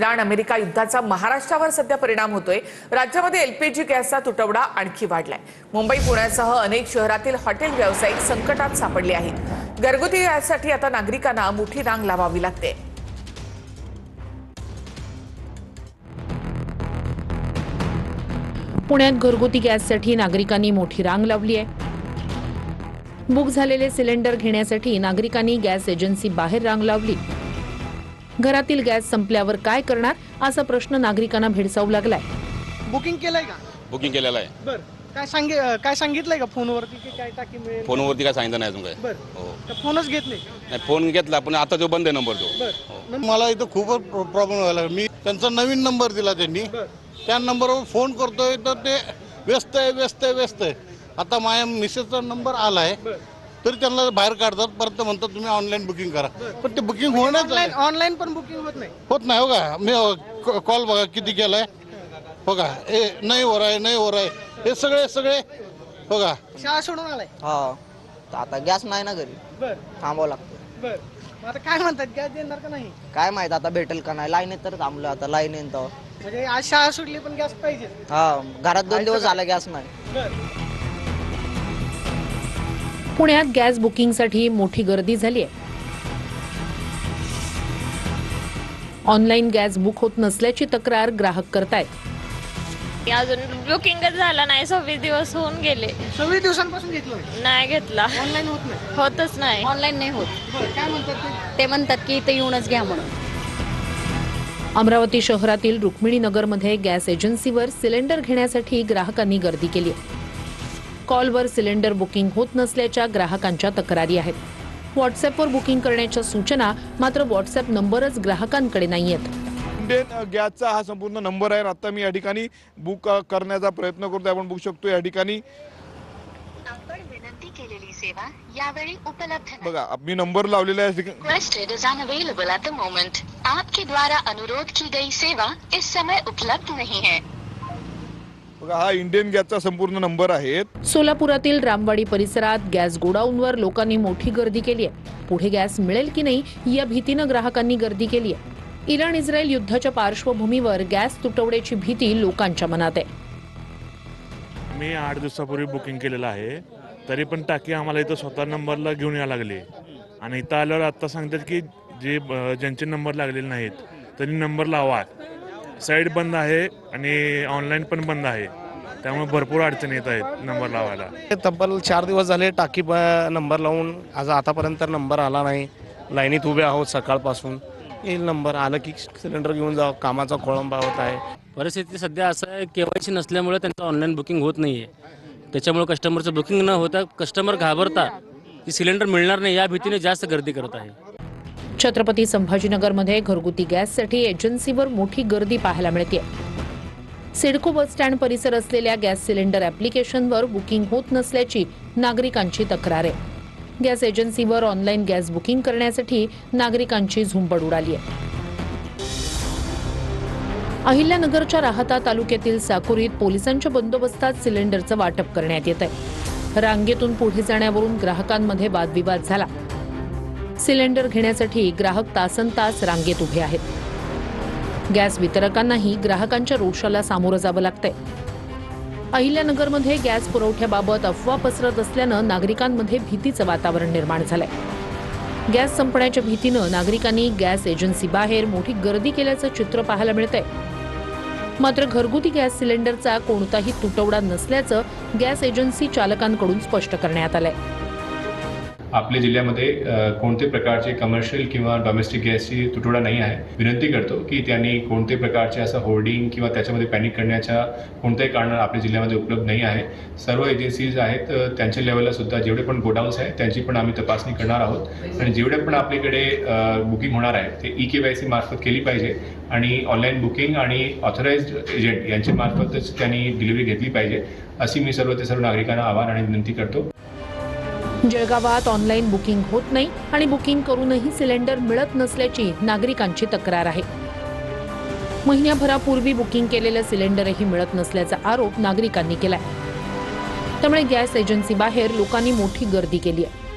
Iran America युद्धाचा महाराष्ट्रावर सध्या परिणाम होतोय। राज्यामध्ये एलपीजी गॅसचा तुटवडा आणखी वाढलाय। मुंबई पुण्यासह अनेक शहरातील हॉटेल व्यावसायिक संकटात सापडले आहेत। घरगुती गॅससाठी आता नागरिकांना मोठी रांग लावावी लागते। पुण्यात घरगुती गॅससाठी नागरिकांनी मोठी रांग लावली आहे। बुक झालेले सिलेंडर घेण्यासाठी नागरिकांनी गॅस एजन्सी बाहेर रांग लावली। घरातील गॅस संपल्यावर काय करणार असा प्रश्न नागरिकांना भेडसावू लागलाय। बुकिंग केलंय का? बुकिंग केलेलं आहे। बर काय सांगितलंय का फोनवरती की काय टाकी मिळेल? फोनवरती काय सांगितलं नाही अजून काय। बर हो तर फोनच घेत नाही? नाही, फोन घेतला पण आता तो बंद आहे नंबर तो। बर मला इथं खूपच प्रॉब्लेम व्हायला लागला। मी त्यांचा नवीन नंबर दिला त्यांनी, त्या नंबरवर फोन करतोय तर ते व्यस्त आहे। आता माझ्या मिसेसचा नंबर आलाय तरी त्यांना बाहेर काढतात, परत म्हणतात तुम्ही ऑनलाईन बुकिंग करा। पण ते बुकिंग होण्याचं ऑनलाईन पण बुकिंग होत नाही हो का। मी कॉल बघा किती केलाय हो का, हे नाही हो रहा है हे सगळे हो का। शाळा सोडून आलाय? हा, आता गॅस नाही ना घरी, बर थांबावं लागतं। बर मग आता काय म्हणतात, गॅस देणार का नाही? काय माहित आता भेटेल का नाही। लाईनीत तर थांबलो, आता लाईन येईन तर। म्हणजे आज शाळा सुटली पण गॅस पाहिजे? हा, घरात 2 दिवस झाला गॅस नाही। बर पुण्यात गॅस बुकिंगसाठी मोठी गर्दी झाली आहे। ऑनलाईन गॅस बुक होत नसल्याची तक्रार ग्राहक करतायत। अजून बुकिंगच झाला नाही, 26 दिवस होऊन गेले। 26 दिवसांपासून घेतलं नाही घेतला, ऑनलाईन होत नाही? होतच नाही, ऑनलाईन नाही होत। बरं, काय म्हणतात ते म्हणतात की इथे येऊनच घ्या म्हणून। अमरावती शहरातील रुक्मिणी नगरमध्ये गॅस एजन्सीवर सिलेंडर घेण्यासाठी ग्राहकांनी गर्दी केली आहे। कॉलवर सिलेंडर बुकिंग होत नसल्याच्या ग्राहकांच्या तक्रारी आहेत। व्हॉट्सअपवर बुकिंग करण्याच्या सूचना मात्र व्हॉट्सअप नंबरच ग्राहकांकडे नाहीयेत। इंडियन गॅसचा हा संपूर्ण नंबर आहे। आता मी या ठिकाणी बुक करण्याचा प्रयत्न करतोय। आपण बघू शकतो या ठिकाणी विनंती केलेली सेवा यावेळी उपलब्ध नाही। बघा, मी नंबर लावलेला आहे। Requested is unavailable at the moment. आपके द्वारा अनुरोध की गई सेवा इस समय उपलब्ध नहीं है। बघा, हा इंडियन गॅसचा संपूर्ण नंबर आहे। सोलापुरातील रामवाडी परिसरात गॅस गोडाऊनवर लोकांनी मोठी गर्दी केली आहे। पुढे गॅस मिळेल की नाही या भीतीनं ग्राहकांनी गर्दी केली आहे। इराण इस्रायल युद्धाच्या पार्श्वभूमीवर गॅस तुटवड्याची भीती लोकांच्या मनात आहे। मी 8 दिवसापूर्वी बुकिंग केलेलं आहे, तरी पण टाकी आम्हाला इथं स्वतः नंबरला घेऊन यायला लागली आणि इथं आल्यावर आता सांगतात की ज्यांचे नंबर लागलेले नाहीत त्यांनी नंबर लावा। साईड बंद आहे आणि ऑनलाईन पण बंद आहे, त्यामुळे भरपूर अडचणी येत आहेत नंबर लावायला। तब्बल 4 दिवस झाले टाकी नंबर लावून आतापर्यंत नंबर आला नाही। लाईनीत उभे आहोत सकाळपासून। येईल नंबर आलं की सिलेंडर घेऊन जाऊ, कामाचा खोळंबा होत आहे। परिस्थिती सध्या असं आहे, केवायसी नसल्यामुळे त्यांचं ऑनलाईन बुकिंग होत नाहीये। त्याच्यामुळे कस्टमरचं बुकिंग न होता कस्टमर घाबरतात की सिलेंडर मिळणार नाही, या भीतीने जास्त गर्दी करत आहे। छत्रपती संभाजीनगरमध्ये घरगुती गॅससाठी एजन्सीवर मोठी गर्दी पाहायला मिळते। सिडको बस स्टँड परिसर असलेल्या गॅस सिलेंडर ॲप्लिकेशनवर बुकिंग होत नसल्याची नागरिकांची तक्रार आहे। गॅस एजन्सीवर ऑनलाईन गॅस बुकिंग करण्यासाठी नागरिकांची झुंबड उडाली आहे। अहिल्यानगरच्या राहाता तालुक्यातील साकुरीत पोलिसांच्या बंदोबस्तात सिलेंडरचं वाटप करण्यात येत आहे। रांगेतून पुढे जाण्यावरून ग्राहकांमध्ये वादविवाद झाला। सिलेंडर घेण्यासाठी ग्राहक तासनतास रांगेत उभे आहेत। गॅस वितरकांनाही ग्राहकांच्या रोषाला सामोरं जावं लागतंय। अहिल्यानगरमध्ये गॅस पुरवठ्याबाबत अफवा पसरत असल्यानं नागरिकांमध्ये भीतीचं वातावरण निर्माण झालंय। गॅस संपण्याच्या भीतीनं नागरिकांनी गॅस एजन्सी बाहेर मोठी गर्दी केल्याचं चित्र पाहायला मिळतंय। मात्र घरगुती गॅस सिलेंडरचा कोणताही तुटवडा नसल्याचं गॅस एजन्सी चालकांकडून स्पष्ट करण्यात आलंय। आपल्या जिल्ह्यामध्ये कोणते प्रकारचे कमर्शियल किंवा डोमेस्टिक गॅसची तुटवडा नाही आहे। विनंती करतो की त्यांनी कोणते प्रकारचे असं होर्डिंग किंवा त्याच्यामध्ये पॅनिक करण्याच्या कोणत्याही कारण आपल्या जिल्ह्यामध्ये उपलब्ध नाही आहे। सर्व एजन्सीज आहेत त्यांच्या लेवलला सुद्धा जेवढे पण गोडाऊन्स आहेत त्यांची पण आम्ही तपासणी करणार आहोत आणि जेवढे पण आपल्याकडे बुकिंग होणार आहे ते EKYC मार्फत केली पाहिजे आणि ऑनलाईन बुकिंग आणि ऑथराइज्ड एजंट यांच्या मार्फतच त्यांनी डिलिव्हरी घेतली पाहिजे, अशी मी सर्व नागरिकांना आवाहन आणि विनंती करतो। जळगावात ऑनलाईन बुकिंग होत नाही आणि बुकिंग करूनही सिलेंडर मिळत नसल्याची नागरिकांची तक्रार आहे। महिन्याभरापूर्वी बुकिंग केलेलं सिलेंडरही मिळत नसल्याचा आरोप नागरिकांनी केलाय। त्यामुळे गॅस एजन्सी बाहेर लोकांनी मोठी गर्दी केली आहे।